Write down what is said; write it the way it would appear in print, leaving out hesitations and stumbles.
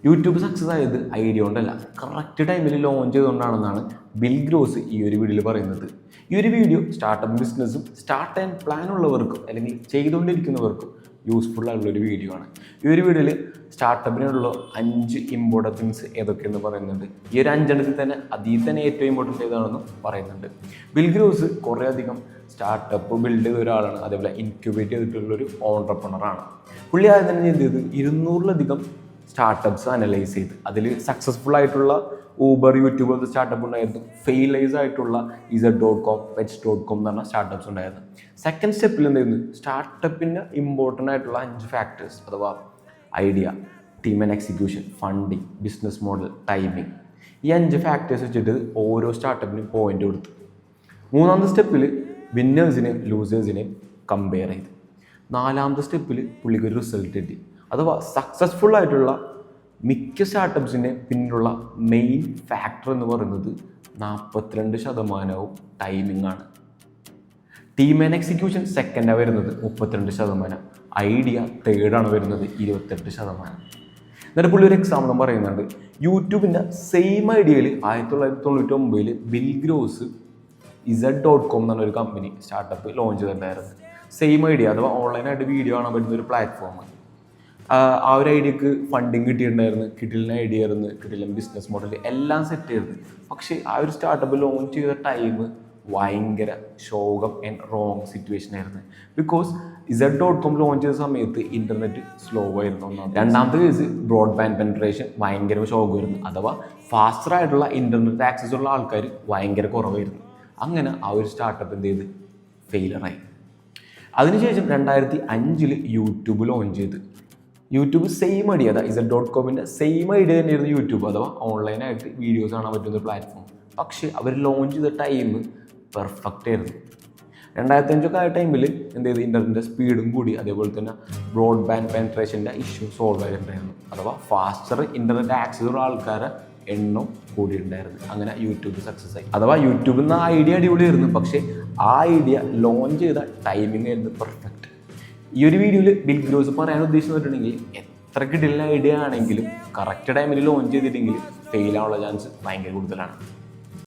YouTube success ആയത് idea കൊണ്ടല്ല, correct ടൈമിൽ ലോഞ്ച് ചെയ്തുകൊണ്ടാണെന്നാണ് ബിൽ ഗ്രോസ് ഈ ഒരു വീഡിയോയിൽ പറയുന്നത്. ഈ ഒരു വീഡിയോ സ്റ്റാർട്ടപ്പ് ബിസിനസ്സും സ്റ്റാർട്ട് ആൻഡ് പ്ലാൻ ഉള്ളവർക്കും അല്ലെങ്കിൽ ചെയ്തുകൊണ്ടിരിക്കുന്നവർക്കും യൂസ്ഫുൾ ആയിട്ടുള്ള ഒരു വീഡിയോ ആണ്. ഈ ഒരു വീഡിയോയിൽ സ്റ്റാർട്ടപ്പിനുള്ള 5 ഇമ്പോർട്ടൻറ്റ് തിങ്സ് ഏതൊക്കെയെന്ന് പറയുന്നുണ്ട്. ഈ ഒരു 5 തന്നെ അതിൽ തന്നെ ഏറ്റവും ഇമ്പോർട്ടൻ്റ് ഏതാണെന്നും പറയുന്നുണ്ട്. ബിൽ ഗ്രോസ് കുറേ അധികം സ്റ്റാർട്ടപ്പ് ബിൽഡ് ചെയ്ത ഒരാളാണ്, അതേപോലെ ഇൻക്യുബേറ്റ് ചെയ്തിട്ടുള്ളൊരു ഓൺട്രപ്രണറാണ്. പുള്ളി ആദ്യം തന്നെ എന്ത് ചെയ്ത് 200-ലധികം സ്റ്റാർട്ടപ്പ്സ് അനലൈസ് ചെയ്ത് അതിൽ സക്സസ്ഫുൾ ആയിട്ടുള്ള ഊബർ, യൂട്യൂബ് പോലത്തെ സ്റ്റാർട്ടപ്പ് ഉണ്ടായിരുന്നു. ഫെയിലൈസ് ആയിട്ടുള്ള Z.com, Pets.com എന്ന് പറഞ്ഞ സ്റ്റാർട്ടപ്പ്സ് ഉണ്ടായിരുന്നു. സെക്കൻഡ് സ്റ്റെപ്പിൽ എന്തായിരുന്നു, സ്റ്റാർട്ടപ്പിൻ്റെ ഇമ്പോർട്ടൻ്റ് ആയിട്ടുള്ള 5 ഫാക്ടേഴ്സ് അഥവാ idea, team and execution, funding, business model, timing, ഈ 5 ഫാക്ടേഴ്സ് വെച്ചിട്ട് ഓരോ സ്റ്റാർട്ടപ്പിനും പോയിന്റ് കൊടുത്തു. മൂന്നാമത്തെ സ്റ്റെപ്പിൽ വിന്നേഴ്സിനെയും ലൂസേഴ്സിനെയും കമ്പയർ ചെയ്ത്. നാലാമത്തെ സ്റ്റെപ്പിൽ പുള്ളിക്കൊരു റിസൾട്ട് കിട്ടി. അഥവാ സക്സസ്ഫുൾ ആയിട്ടുള്ള മിക്ക സ്റ്റാർട്ടപ്പ്സിൻ്റെ പിന്നിലുള്ള മെയിൻ ഫാക്ടർ എന്ന് പറയുന്നത് 42% ടൈമിംഗ് ആണ്. ടീം ആൻഡ് എക്സിക്യൂഷൻ സെക്കൻഡാണ് വരുന്നത് 32%, ഐഡിയ തേർഡാണ് വരുന്നത് 28%. എന്നിട്ട് പുള്ളി ഒരു എക്സാമ്പിളും പറയുന്നുണ്ട്. യൂട്യൂബിൻ്റെ സെയിം ഐഡിയയിൽ 1999 ബിൽ ഗ്രോസ് Z.com എന്ന് പറഞ്ഞൊരു കമ്പനി സ്റ്റാർട്ടപ്പ് ലോഞ്ച് ചെയ്തിട്ടുണ്ടായിരുന്നു. സെയിം ഐഡിയ അഥവാ ഓൺലൈനായിട്ട് വീഡിയോ കാണാൻ പറ്റുന്ന ഒരു പ്ലാറ്റ്ഫോം. ആ ഒരു ഐഡിയക്ക് ഫണ്ടിങ് കിട്ടിയിട്ടുണ്ടായിരുന്നു, കിട്ടില്ല ഐഡിയ ആയിരുന്നു, കിട്ടില്ല ബിസിനസ് മോഡൽ എല്ലാം സെറ്റ് ചെയ്തത്. പക്ഷേ ആ ഒരു സ്റ്റാർട്ടപ്പ് ലോഞ്ച് ചെയ്ത ടൈം ഭയങ്കര ശോകം ആൻഡ് റോങ് സിറ്റുവേഷൻ ആയിരുന്നു. ബിക്കോസ് Z.com ലോഞ്ച് ചെയ്ത സമയത്ത് ഇൻ്റർനെറ്റ് സ്ലോ ആയിരുന്നു ഒന്നാമത്. രണ്ടാമത്തെ കേസ് ബ്രോഡ്ബാൻഡ് പെനിട്രേഷൻ ഭയങ്കര ശോകമായിരുന്നു, അഥവാ ഫാസ്റ്റർ ആയിട്ടുള്ള ഇൻ്റർനെറ്റ് ആക്സസ് ഉള്ള ആൾക്കാർ ഭയങ്കര കുറവായിരുന്നു. അങ്ങനെ ആ ഒരു സ്റ്റാർട്ടപ്പ് എന്ത് ചെയ്ത് ഫെയിലറായി. അതിനുശേഷം 2005 യൂട്യൂബ് ലോഞ്ച് ചെയ്ത്. യൂട്യൂബ് സെയിം ഐഡിയ, അതായത് Z.comൻ്റെ സെയിം ഐഡിയ തന്നെയായിരുന്നു യൂട്യൂബ്, അഥവാ ഓൺലൈനായിട്ട് വീഡിയോസ് കാണാൻ പറ്റുന്ന ഒരു പ്ലാറ്റ്ഫോം. പക്ഷേ അവർ ലോഞ്ച് ചെയ്ത ടൈം പെർഫെക്റ്റ് ആയിരുന്നു. 2005 ആയ ടൈമിൽ എന്ത് ചെയ്ത് ഇൻ്റർനെറ്റ് സ്പീഡും കൂടി, അതേപോലെ തന്നെ ബ്രോഡ്ബാൻഡ് പെനിട്രേഷൻ്റെ ഇഷ്യൂ സോൾവ് ആയിട്ടുണ്ടായിരുന്നു, അഥവാ ഫാസ്റ്റർ ഇൻ്റർനെറ്റ് ആക്സസ് ഉള്ള ആൾക്കാരെ എണ്ണം കൂടിയിട്ടുണ്ടായിരുന്നു. അങ്ങനെ യൂട്യൂബ് സക്സസ് ആയി. അഥവാ യൂട്യൂബിൽ നിന്ന് ഐഡിയ അടിപൊളിയായിരുന്നു, പക്ഷേ ആ ഐഡിയ ലോഞ്ച് ചെയ്ത ടൈമിംഗ് ആയിരുന്നു പെർഫെക്റ്റ്. ഈ ഒരു വീഡിയോയിൽ ബിൽ ഗ്രോസ് പറയാൻ ഉദ്ദേശിച്ചിട്ടുണ്ടെങ്കിൽ എത്ര കിട്ടില്ല ഐഡിയ ആണെങ്കിലും കറക്റ്റ് ടൈമിൽ ലോഞ്ച് ചെയ്തിട്ടെങ്കിൽ ഫെയിൽ ആവാനുള്ള ചാൻസ് ഭയങ്കര കൂടുതലാണ്.